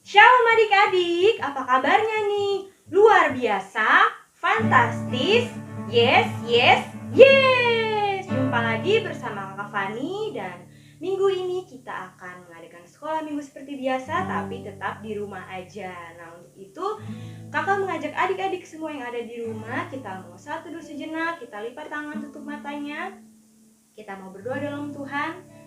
Shalom adik-adik, apa kabarnya nih? Luar biasa, fantastis, yes, yes, yes. Jumpa lagi bersama Kakak Fani dan minggu ini kita akan mengadakan sekolah minggu seperti biasa tapi tetap di rumah aja. Nah, untuk itu Kakak mengajak adik-adik semua yang ada di rumah, kita mau satu dulu sejenak, kita lipat tangan, tutup matanya. Kita mau berdoa dalam Tuhan.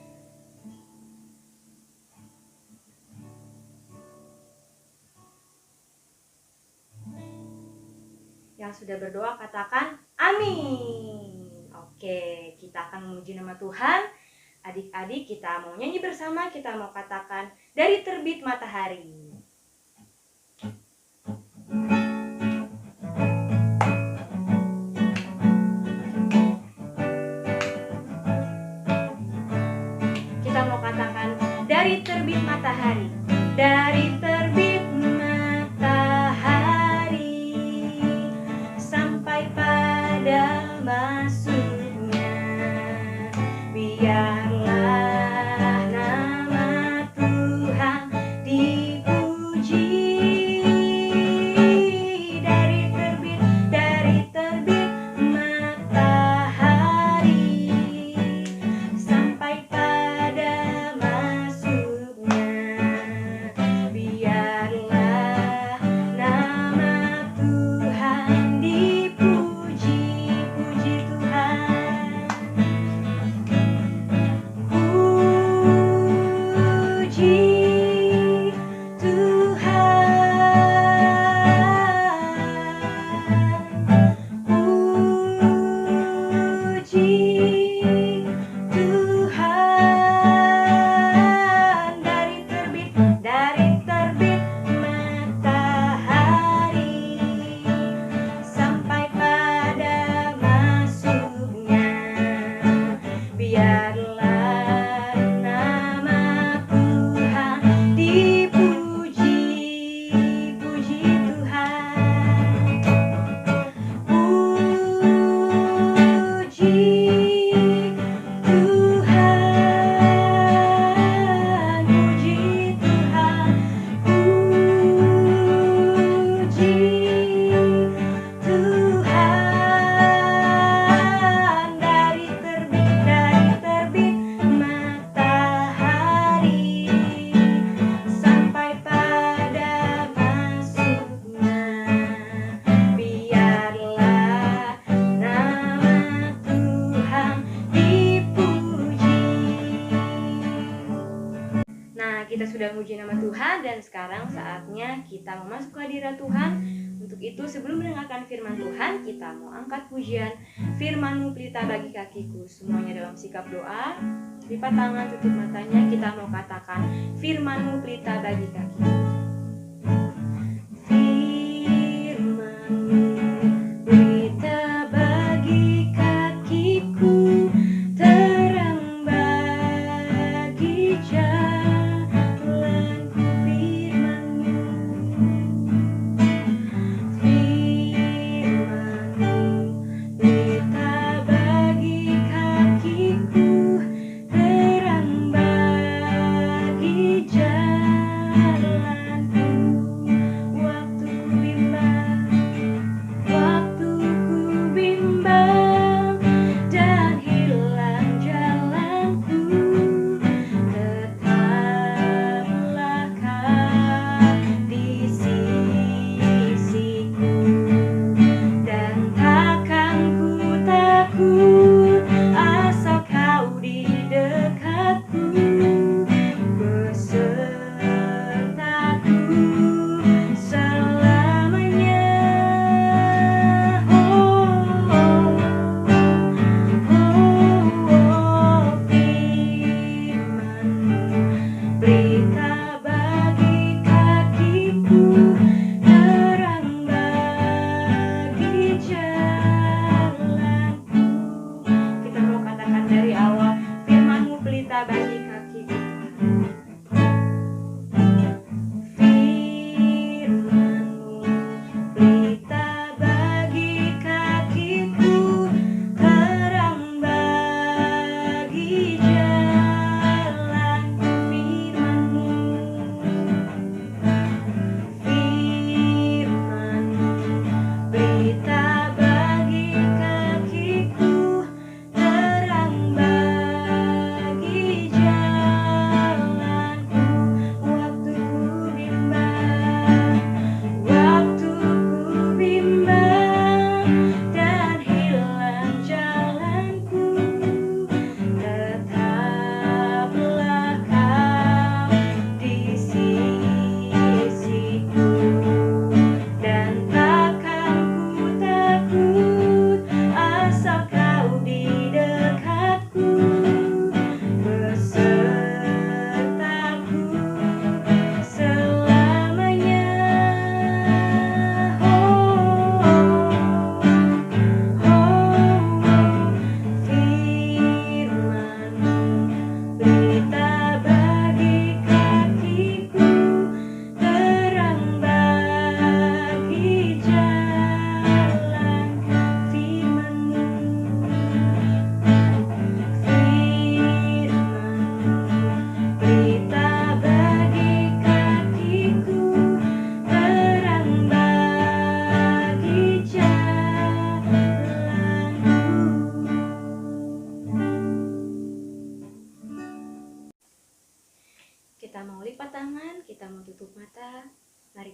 Yang sudah berdoa katakan amin. Oke, kita akan memuji nama Tuhan. Adik-adik kita mau nyanyi bersama, kita mau katakan dari terbit matahari. Kita mau katakan dari terbit matahari. Dari terbit matahari sampai pada masuknya, biarlah nama Tuhan dipuji. Dari terbit matahari sampai pada masuknya, biarlah nama Tuhan dipuji. Puji Tuhan, puji Tuhan, puji Tuhan. Dari terbit matahari sampai pada masuknya, biarlah nama Tuhan dipuji. Puji Tuhan, puji Tuhan, puji Tuhan, puji Tuhan. Dari terbit matahari sampai pada masuknya, biarlah nama Tuhan dipuji. Nah, kita sudah memuji nama Tuhan dan sekarang saatnya kita mau masuk ke hadirat Tuhan. Untuk itu sebelum mendengarkan firman Tuhan, kita mau angkat pujian Firman-Mu pelita bagi kakiku. Semuanya dalam sikap doa, lipat tangan, tutup matanya, kita mau katakan Firman-Mu pelita bagi kakiku. Firman-Mu pelita bagi kakiku, terang bagi jalanku. Firman-Mu pelita bagi kakiku, terang bagi jalanku.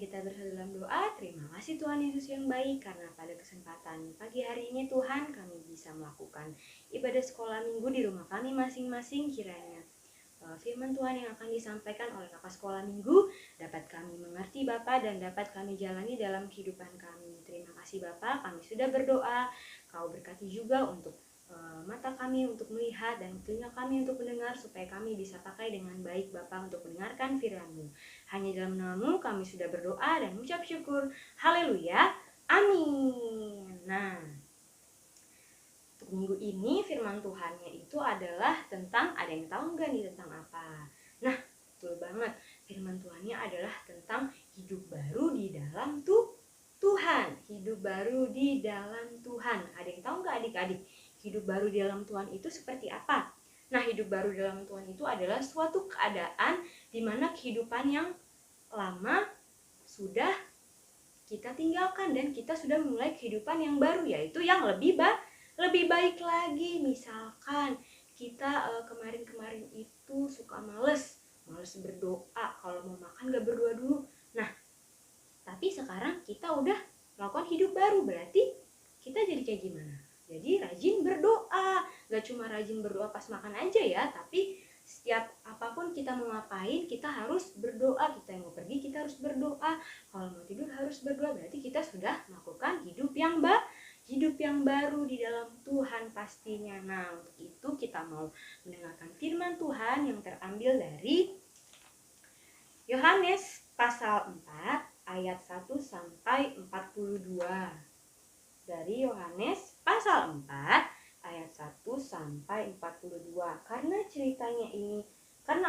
kita bersatu dalam doa. Terima kasih Tuhan Yesus yang baik, karena pada kesempatan pagi hari ini Tuhan kami bisa melakukan ibadah sekolah minggu di rumah kami masing-masing. Kiranya firman Tuhan yang akan disampaikan oleh kakak sekolah minggu dapat kami mengerti Bapa dan dapat kami jalani dalam kehidupan kami. Terima kasih Bapa, kami sudah berdoa. Kau berkati juga untuk mata kami untuk melihat dan telinga kami untuk mendengar, supaya kami bisa pakai dengan baik Bapa untuk mendengarkan firman-Mu. Hanya dalam nama-Mu kami sudah berdoa dan mengucap syukur. Haleluya. Amin. Nah, untuk minggu ini firman Tuhannya itu adalah tentang, ada yang tahu nggak nih tentang apa? Nah, betul banget. Firman Tuhannya adalah tentang hidup baru di dalam Tuhan. Hidup baru di dalam Tuhan. Ada yang tahu nggak adik-adik? Hidup baru di dalam Tuhan itu seperti apa? Nah, hidup baru di dalam Tuhan itu adalah suatu keadaan di mana kehidupan yang lama sudah kita tinggalkan dan kita sudah memulai kehidupan yang baru, yaitu yang lebih baik lagi. Misalkan kita kemarin-kemarin itu suka males berdoa, kalau mau makan gak berdoa dulu. Nah, tapi sekarang kita udah melakukan hidup baru, berarti kita jadi kayak gimana? Jadi rajin berdoa. Gak cuma rajin berdoa pas makan aja ya, tapi setiap apapun kita mau ngapain, kita harus berdoa. Kita mau pergi, kita harus berdoa. Kalau mau tidur harus berdoa. Berarti kita sudah melakukan hidup yang baru di dalam Tuhan pastinya. Nah, untuk itu kita mau mendengarkan firman Tuhan yang terambil dari Yohanes pasal 4 ayat 1 sampai 42. Dari Yohanes pasal 4 ayat 1 sampai 42. Karena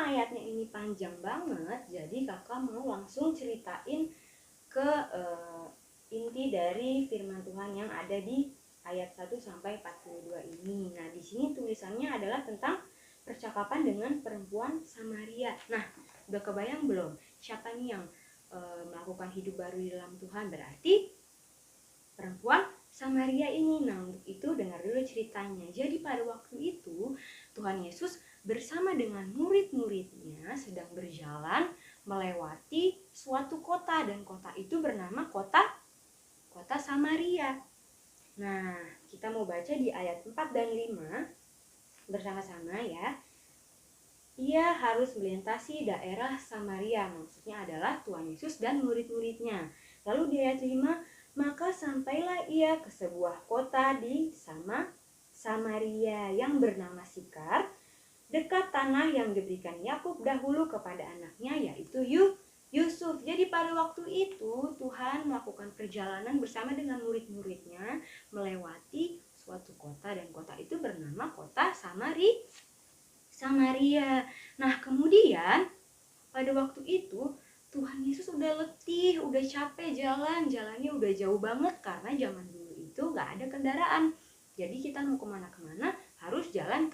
ayatnya ini panjang banget, jadi kakak mau langsung ceritain ke inti dari firman Tuhan yang ada di ayat 1 sampai 42 ini. Nah, di sini tulisannya adalah tentang percakapan dengan perempuan Samaria. Nah, udah kebayang belum siapa nih yang melakukan hidup baru di dalam Tuhan? Berarti perempuan Samaria ini. Nah, untuk itu dengar dulu ceritanya. Jadi pada waktu itu Tuhan Yesus bersama dengan murid-muridnya sedang berjalan melewati suatu kota, dan kota itu bernama kota Samaria. Nah, kita mau baca di ayat 4 dan 5 bersama-sama ya. Ia harus melintasi daerah Samaria, maksudnya adalah Tuhan Yesus dan murid-muridnya. Lalu di ayat 5, maka sampailah ia ke sebuah kota di Samaria yang bernama Sikar, dekat tanah yang diberikan Yakub dahulu kepada anaknya, yaitu Yusuf. Jadi pada waktu itu Tuhan melakukan perjalanan bersama dengan murid-muridnya melewati suatu kota, dan kota itu bernama kota Samaria. Nah, kemudian pada waktu itu Tuhan Yesus udah letih, udah capek jalannya udah jauh banget, karena zaman dulu itu gak ada kendaraan. Jadi kita mau kemana-kemana harus jalan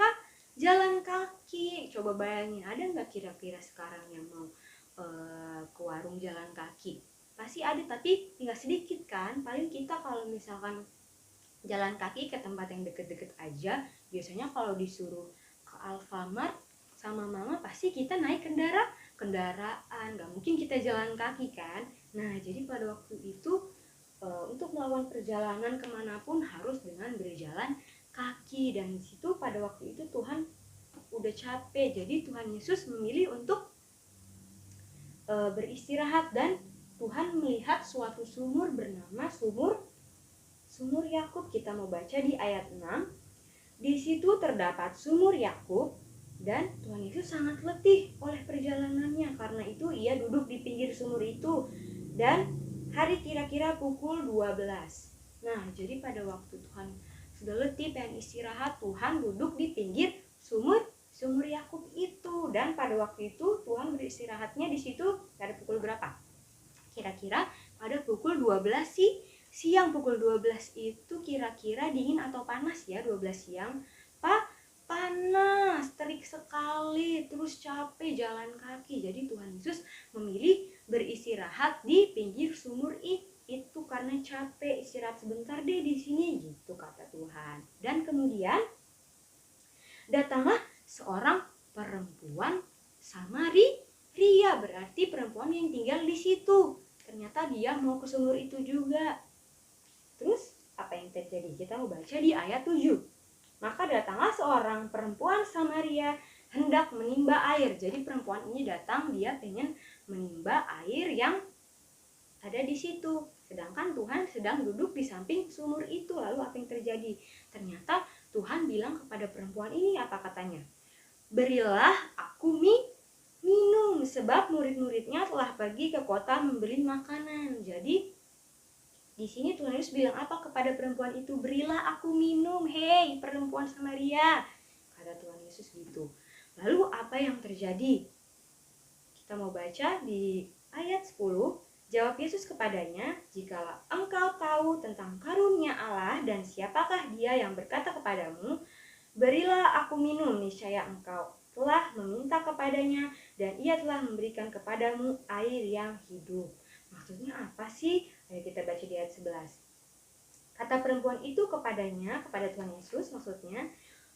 kaki. Coba bayangin, ada gak kira-kira sekarang yang mau ke warung jalan kaki? Pasti ada, tapi tinggal sedikit kan. Paling kita kalau misalkan jalan kaki ke tempat yang deket-deket aja, biasanya kalau disuruh ke Alfamart sama mama pasti kita naik kendaraan, gak mungkin kita jalan kaki kan. Nah, jadi pada waktu itu untuk melakukan perjalanan kemanapun harus dengan berjalan kaki, dan disitu pada waktu itu Tuhan udah capek. Jadi Tuhan Yesus memilih untuk beristirahat, dan Tuhan melihat suatu sumur bernama sumur Yakub. Kita mau baca di ayat 6. Di situ terdapat sumur Yakub, dan Tuhan Yesus sangat letih oleh perjalanannya. Karena itu ia duduk di pinggir sumur itu, dan hari kira-kira pukul 12. Nah, jadi pada waktu Tuhan sudah letih pengen istirahat, Tuhan duduk di pinggir sumur Yakub itu. Dan pada waktu itu Tuhan beristirahatnya di situ pada pukul berapa? Kira-kira pada pukul 12 siang. Pukul 12 itu kira-kira dingin atau panas ya? 12 siang panas, terik sekali, terus capek jalan kaki. Jadi Tuhan Yesus memilih beristirahat di pinggir sumur itu karena capek. Istirahat sebentar deh di sini gitu kata Tuhan. Dan kemudian datanglah seorang perempuan Samaria, berarti perempuan yang tinggal di situ. ternyata dia mau ke sumur itu juga. Terus apa yang terjadi? Kita mau baca di ayat 7. Maka datanglah seorang perempuan Samaria hendak menimba air. Jadi perempuan ini datang, dia pengen menimba air yang ada di situ. Sedangkan Tuhan sedang duduk di samping sumur itu. Lalu apa yang terjadi? Ternyata Tuhan bilang kepada perempuan ini, apa katanya? Berilah aku minum, sebab murid-muridnya telah pergi ke kota membeli makanan. Jadi di sini Tuhan Yesus bilang apa kepada perempuan itu? Berilah aku minum, hei perempuan Samaria, kata Tuhan Yesus gitu. Lalu apa yang terjadi? Kita mau baca di ayat 10. Jawab Yesus kepadanya, jikalau engkau tahu tentang karunia Allah dan siapakah dia yang berkata kepadamu, berilah aku minum, niscaya engkau telah meminta kepadanya dan ia telah memberikan kepadamu air yang hidup. Maksudnya apa sih? Ayo kita baca di ayat 11. Kata perempuan itu kepadanya, kepada Tuhan Yesus maksudnya,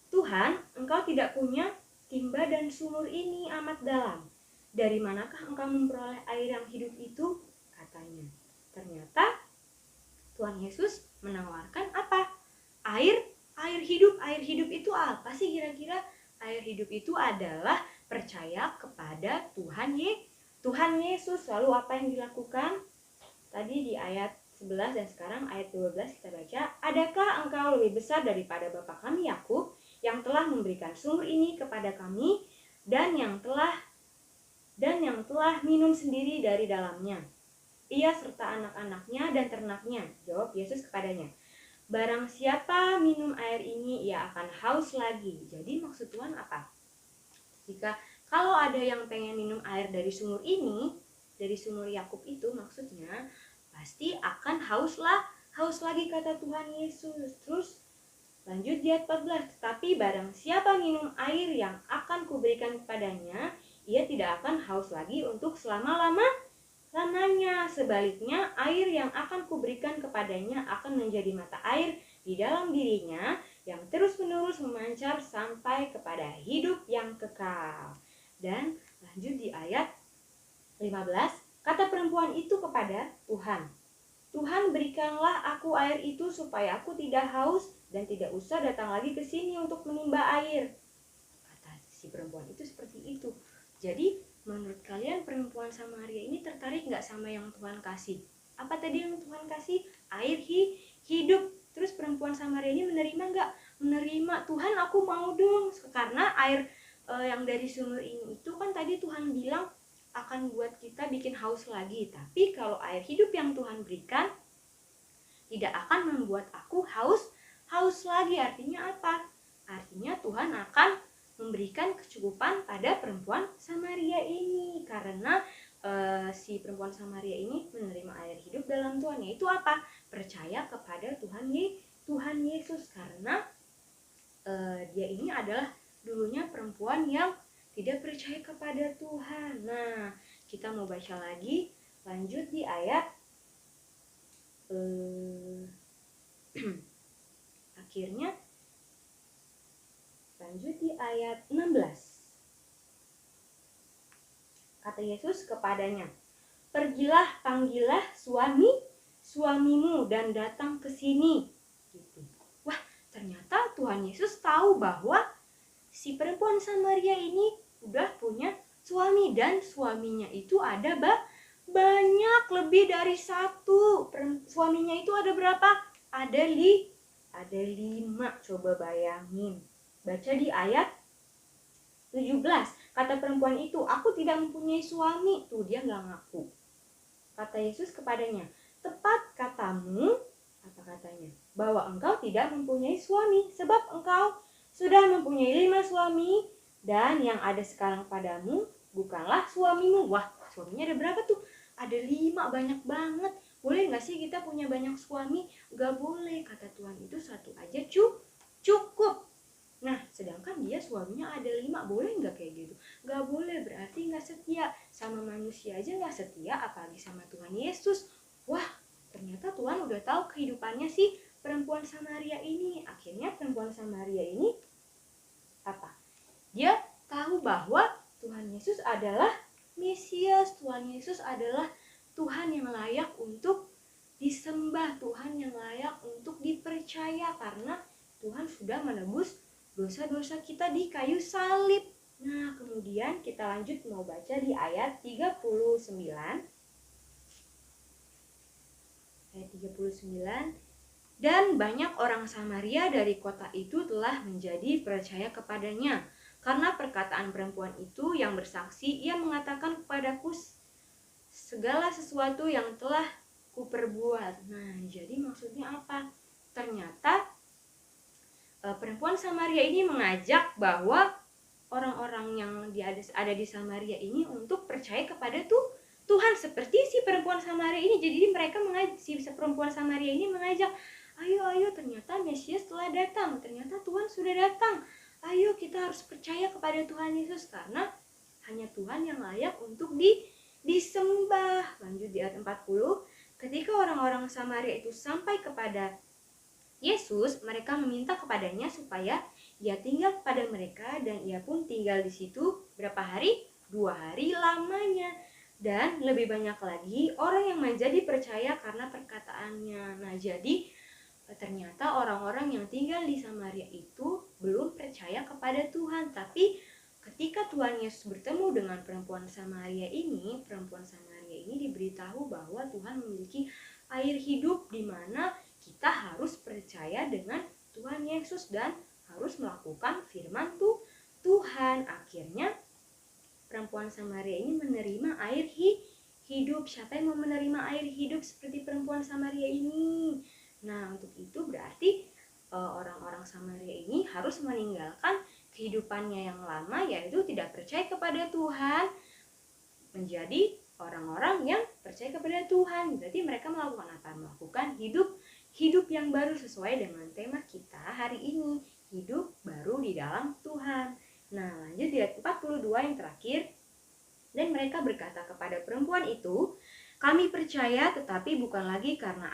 Tuhan, engkau tidak punya timba dan sumur ini amat dalam. Dari manakah engkau memperoleh air yang hidup itu? Katanya. Ternyata Tuhan Yesus menawarkan apa? Air hidup. Air hidup itu apa sih kira-kira? Air hidup itu adalah percaya kepada Tuhan Yesus. Lalu apa yang dilakukan? Tadi di ayat 11 dan sekarang ayat 12 kita baca, adakah engkau lebih besar daripada bapa kami Yakub yang telah memberikan sumur ini kepada kami dan yang telah minum sendiri dari dalamnya, ia serta anak-anaknya dan ternaknya? Jawab Yesus kepadanya, barang siapa minum air ini ia akan haus lagi. Jadi maksud Tuhan apa? Jika kalau ada yang pengen minum air dari sumur ini, dari sumur Yakub itu, maksudnya pasti akan haus lagi, kata Tuhan Yesus. Terus lanjut di ayat 14, tetapi barang siapa minum air yang akan kuberikan kepadanya, ia tidak akan haus lagi untuk selama-lamanya. Sebaliknya, air yang akan kuberikan kepadanya akan menjadi mata air di dalam dirinya yang terus-menerus memancar sampai kepada hidup yang kekal. Dan lanjut di ayat 15, kata perempuan itu kepada Tuhan, Tuhan, berikanlah aku air itu supaya aku tidak haus dan tidak usah datang lagi ke sini untuk menimba air. Kata si perempuan itu seperti itu. Jadi menurut kalian perempuan Samaria ini tertarik nggak sama yang Tuhan kasih? Apa tadi yang Tuhan kasih? Air hidup. Terus perempuan Samaria ini menerima nggak? Menerima. Tuhan, aku mau dong. Karena air yang dari sumur ini itu kan tadi Tuhan bilang akan buat kita bikin haus lagi. Tapi kalau air hidup yang Tuhan berikan tidak akan membuat aku haus lagi. Artinya apa? Artinya Tuhan akan memberikan kecukupan pada perempuan Samaria ini. Karena si perempuan Samaria ini menerima air hidup dalam Tuhan. Yaitu apa? Percaya kepada Tuhan Yesus. Karena dia ini adalah dulunya perempuan yang tidak percaya kepada Tuhan. Nah, kita mau baca lagi, lanjut di ayat akhirnya, lanjut di ayat 16. Kata Yesus kepadanya, pergilah, panggillah suamimu dan datang ke sini. Gitu. Wah, ternyata Tuhan Yesus tahu bahwa si perempuan Samaria ini udah punya suami dan suaminya itu ada banyak, lebih dari satu. Suaminya itu ada berapa? Ada 5. Coba bayangin. Baca di ayat 17. Kata perempuan itu, aku tidak mempunyai suami. Tuh dia nggak ngaku. Kata Yesus kepadanya, tepat katamu, apa katanya? Bahwa engkau tidak mempunyai suami, sebab engkau sudah mempunyai 5 suami, dan yang ada sekarang padamu bukanlah suamimu. Wah, suaminya ada berapa tuh? Ada 5, banyak banget. Boleh gak sih kita punya banyak suami? Gak boleh, kata Tuhan itu satu aja cukup. Nah, sedangkan dia suaminya ada 5, boleh gak kayak gitu? Gak boleh, berarti gak setia. Sama manusia aja gak setia, apalagi sama Tuhan Yesus. Wah, ternyata Tuhan udah tahu kehidupannya si perempuan Samaria ini. Akhirnya perempuan Samaria ini apa? Dia tahu bahwa Tuhan Yesus adalah Mesias, Tuhan Yesus adalah Tuhan yang layak untuk disembah, Tuhan yang layak untuk dipercaya, karena Tuhan sudah menebus dosa-dosa kita di kayu salib. Nah, kemudian kita lanjut mau baca di ayat 39. Ayat 39. Dan banyak orang Samaria dari kota itu telah menjadi percaya kepadanya. Karena perkataan perempuan itu yang bersaksi, ia mengatakan kepadaku segala sesuatu yang telah kuperbuat. Nah, jadi maksudnya apa? Ternyata perempuan Samaria ini mengajak bahwa orang-orang yang ada di Samaria ini untuk percaya kepada Tuhan seperti si perempuan Samaria ini. Jadi mereka si perempuan Samaria ini mengajak, ayo ternyata Mesias telah datang, ternyata Tuhan sudah datang. Ayo kita harus percaya kepada Tuhan Yesus karena hanya Tuhan yang layak untuk disembah. Lanjut di ayat 40. Ketika orang-orang Samaria itu sampai kepada Yesus, mereka meminta kepadanya supaya ia tinggal kepada mereka, dan ia pun tinggal di situ berapa hari? 2 hari lamanya. Dan lebih banyak lagi orang yang menjadi percaya karena perkataannya. Nah, jadi ternyata orang-orang yang tinggal di Samaria itu belum percaya kepada Tuhan. Tapi ketika Tuhan Yesus bertemu dengan perempuan Samaria ini diberitahu bahwa Tuhan memiliki air hidup, di mana kita harus percaya dengan Tuhan Yesus dan harus melakukan firman Tuhan. Akhirnya perempuan Samaria ini menerima air hidup. Siapa yang mau menerima air hidup seperti perempuan Samaria ini? Nah, untuk itu berarti orang-orang Samaria ini harus meninggalkan kehidupannya yang lama, yaitu tidak percaya kepada Tuhan, menjadi orang-orang yang percaya kepada Tuhan. Berarti mereka melakukan apa? Melakukan hidup yang baru sesuai dengan tema kita hari ini, hidup baru di dalam Tuhan. Nah, lanjut di ayat 42 yang terakhir. Dan mereka berkata kepada perempuan itu, kami percaya tetapi bukan lagi karena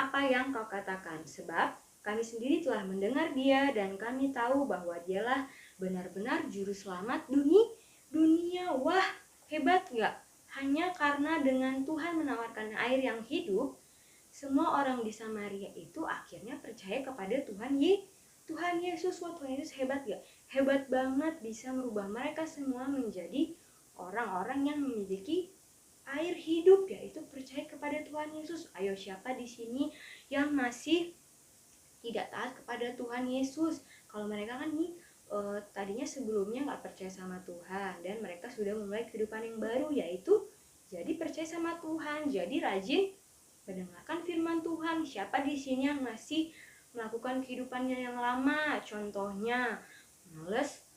apa yang kau katakan, sebab kami sendiri telah mendengar dia dan kami tahu bahwa dialah benar-benar juru selamat dunia. Wah, hebat gak? Hanya karena dengan Tuhan menawarkan air yang hidup, semua orang di Samaria itu akhirnya percaya kepada Tuhan Yesus. Wah, Tuhan Yesus hebat gak? Hebat banget, bisa merubah mereka semua menjadi orang-orang yang memiliki air hidup, yaitu percaya kepada Tuhan Yesus. Ayo, siapa di sini yang masih tidak taat kepada Tuhan Yesus? Kalau mereka kan tadinya sebelumnya nggak percaya sama Tuhan, dan mereka sudah mulai kehidupan yang baru, yaitu jadi percaya sama Tuhan, jadi rajin mendengarkan firman Tuhan. Siapa di sini yang masih melakukan kehidupannya yang lama? Contohnya males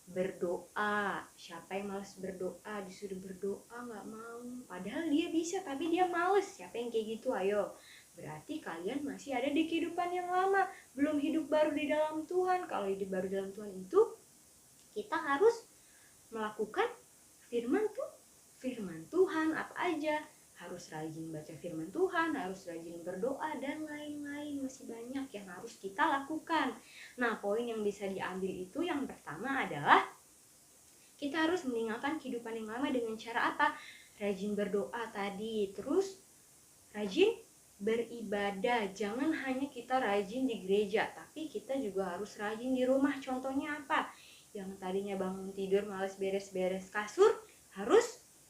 berdoa. Siapa yang malas berdoa? Disuruh berdoa nggak mau, padahal dia bisa tapi dia males. Siapa yang kayak gitu? Ayo, berarti kalian masih ada di kehidupan yang lama, belum hidup baru di dalam Tuhan. Kalau hidup baru dalam Tuhan itu kita harus melakukan firman Tuhan. Apa aja? Harus rajin baca firman Tuhan, harus rajin berdoa, dan lain-lain. Masih banyak yang harus kita lakukan. Nah, poin yang bisa diambil itu yang pertama adalah kita harus meninggalkan kehidupan yang lama dengan cara apa? Rajin berdoa tadi, terus rajin beribadah. Jangan hanya kita rajin di gereja, tapi kita juga harus rajin di rumah. Contohnya apa? Yang tadinya bangun tidur malas beres-beres kasur,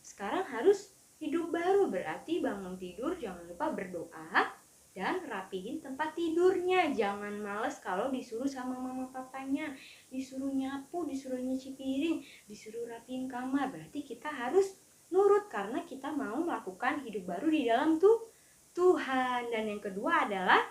sekarang harus hidup baru. Berarti bangun tidur jangan lupa berdoa dan rapihin tempat tidurnya. Jangan males kalau disuruh sama mama papanya, disuruh nyapu, disuruh nyuci piring, disuruh rapihin kamar. Berarti kita harus nurut karena kita mau melakukan hidup baru di dalam Tuhan. Dan yang kedua adalah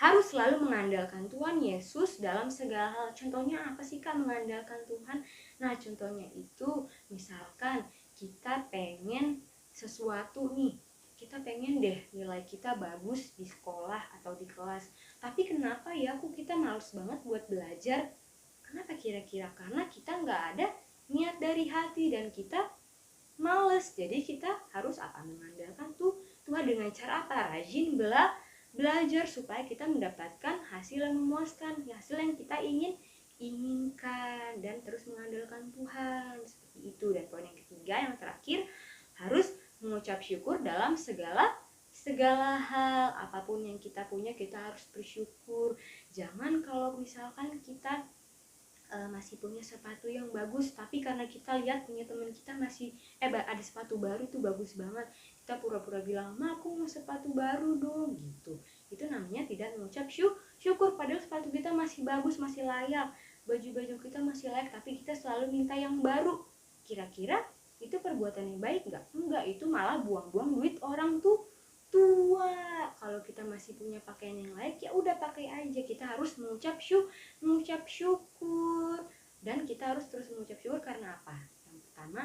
harus selalu mengandalkan Tuhan Yesus dalam segala hal. Contohnya apa sih Kak mengandalkan Tuhan? Nah, contohnya itu misalkan kita pengen sesuatu nih, kita pengen deh nilai kita bagus di sekolah atau di kelas, tapi kenapa ya kita males banget buat belajar? Kenapa kira-kira? Karena kita nggak ada niat dari hati dan kita males. Jadi kita harus apa? Mengandalkan Tuhan dengan cara apa? Rajin belajar supaya kita mendapatkan hasil yang memuaskan, hasil yang kita inginkan, dan terus mengandalkan Tuhan seperti itu. Dan poin yang ketiga yang terakhir, harus mengucap syukur dalam segala hal. Apapun yang kita punya kita harus bersyukur. Jangan kalau misalkan kita masih punya sepatu yang bagus, tapi karena kita lihat punya teman kita masih ada sepatu baru tuh bagus banget, kita pura-pura bilang, "Ma, aku mau sepatu baru dong," gitu. Itu namanya tidak mengucap syukur, padahal sepatu kita masih bagus, masih layak, baju-baju kita masih layak, tapi kita selalu minta yang baru. Kira-kira itu perbuatan yang baik nggak? Enggak, itu malah buang-buang duit orang tua. Kalau kita masih punya pakaian yang layak, ya udah pakai aja. Kita harus mengucap syukur, dan kita harus terus mengucap syukur karena apa? Yang pertama,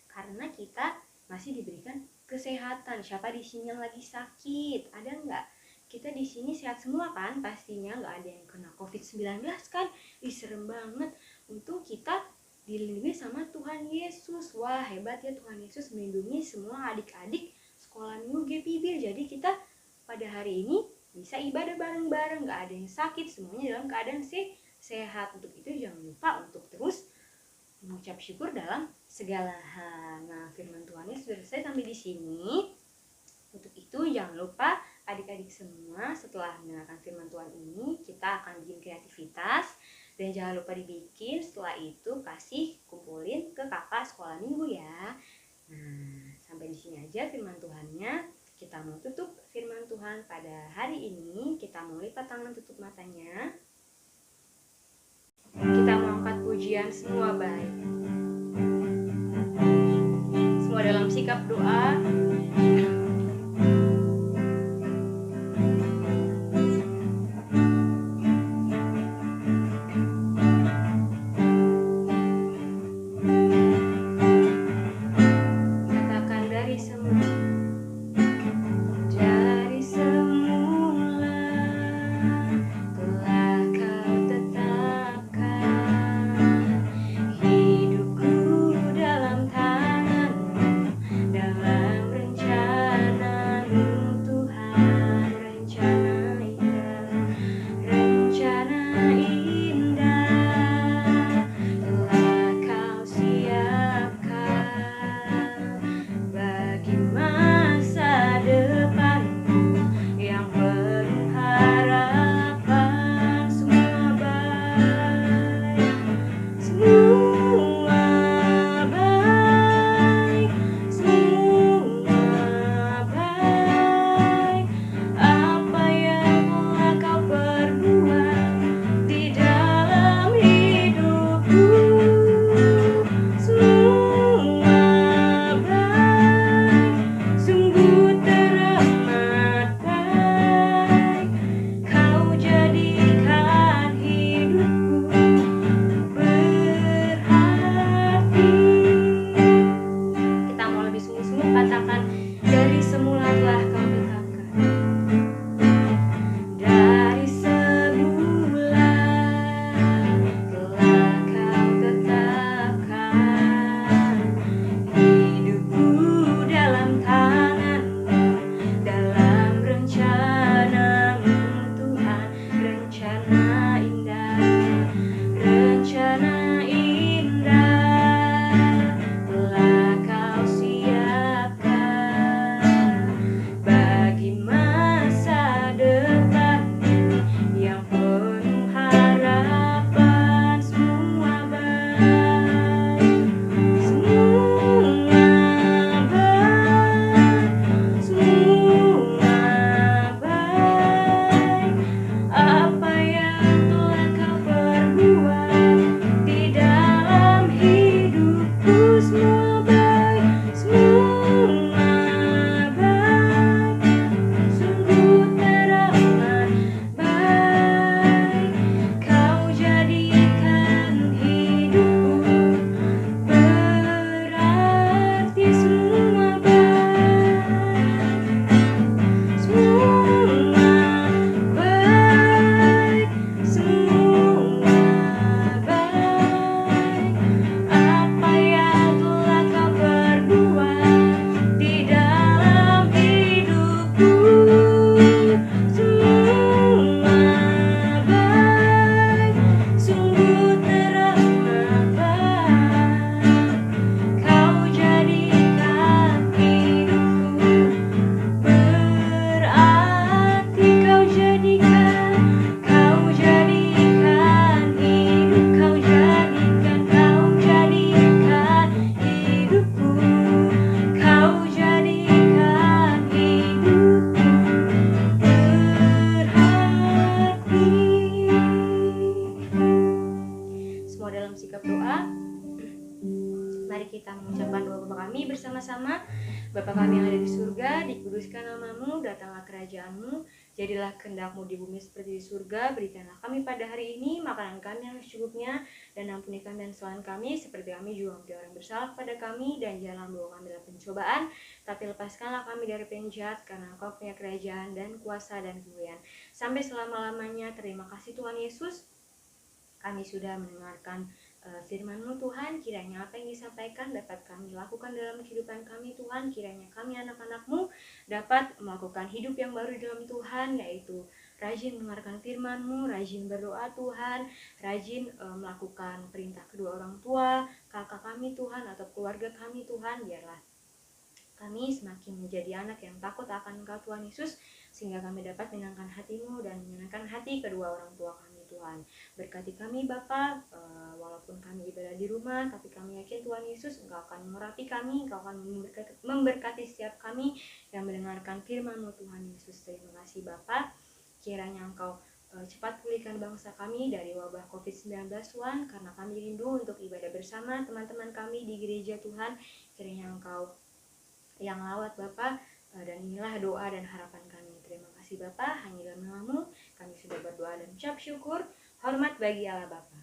karena kita masih diberikan kesehatan. Siapa di sini yang lagi sakit? Ada nggak? Kita di sini sehat semua kan? Pastinya nggak ada yang kena COVID-19 kan? Serem banget. Untung kita dilindungi sama Tuhan Yesus. Wah, hebat ya Tuhan Yesus melindungi semua adik-adik sekolah minggu GPB. Jadi kita pada hari ini bisa ibadah bareng-bareng, gak ada yang sakit, semuanya dalam keadaan sehat. Untuk itu jangan lupa untuk terus mengucap syukur dalam segala hal. Nah, firman Tuhannya sudah selesai sampai di sini. Untuk itu jangan lupa adik-adik semua, setelah mendengarkan firman Tuhan ini, kita akan bikin kreativitas. Dan jangan lupa dibikin, setelah itu kasih kumpulin ke kakak sekolah minggu ya. Nah, sampai di sini aja firman Tuhannya. Kita mau tutup firman Tuhan pada hari ini. Kita mau lipat tangan, tutup matanya. Kita mau angkat pujian semua baik. Semua dalam sikap doa. bersama. Bapa kami yang ada di surga, dikuduskan namamu, datanglah kerajaanmu, jadilah kehendak-mu di bumi seperti di surga. Berikanlah kami pada hari ini makanan kami yang secukupnya, dan ampuni kami dan kesalahan kami, seperti kami juga mengampuni orang bersalah kepada kami, dan jangan bawa kami dalam pencobaan, tapi lepaskanlah kami dari penjahat, karena Engkau punya kerajaan dan kuasa dan kemuliaan sampai selama-lamanya. Terima kasih Tuhan Yesus, kami sudah mendengarkan firman-Mu Tuhan. Kiranya apa yang disampaikan dapat kami lakukan dalam kehidupan kami Tuhan. Kiranya kami anak-anak-Mu dapat melakukan hidup yang baru dalam Tuhan, yaitu rajin mendengarkan firman-Mu, rajin berdoa Tuhan, rajin melakukan perintah kedua orang tua, kakak kami Tuhan, atau keluarga kami Tuhan. Biarlah kami semakin menjadi anak yang takut akan Engkau Tuhan Yesus, sehingga kami dapat menyenangkan hati-Mu dan menyenangkan hati kedua orang tua kami Tuhan. Berkati kami Bapa, walaupun kami ibadah di rumah, tapi kami yakin Tuhan Yesus Engkau akan mengurapi kami, Engkau akan memberkati setiap kami yang mendengarkan firman-Mu Tuhan Yesus. Terima kasih Bapa, kiranya Engkau cepat pulihkan bangsa kami dari wabah COVID-19 Tuhan, karena kami rindu untuk ibadah bersama teman-teman kami di gereja Tuhan. Kiranya Engkau yang lawat Bapa, dan inilah doa dan harapan kami. Terima kasih Bapa, hanya dalam nama-Mu kami sudah berdoa dan ucap syukur. Hormat bagi Allah Bapa.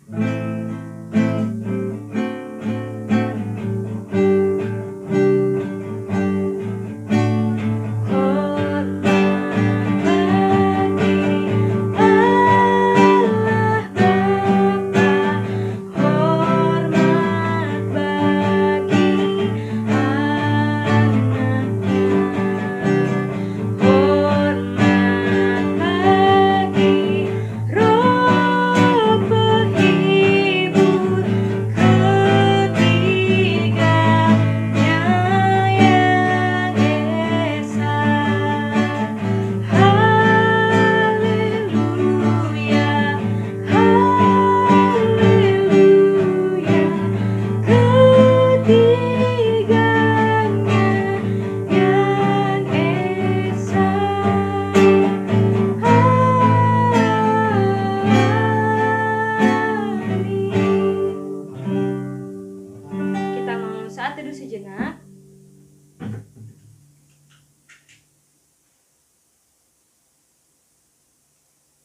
Sejenak.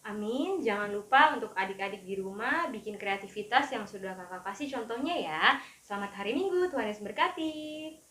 Amin. Jangan lupa untuk adik-adik di rumah bikin kreativitas yang sudah kakak kasih contohnya ya. Selamat hari Minggu, Tuhan Yesus berkati.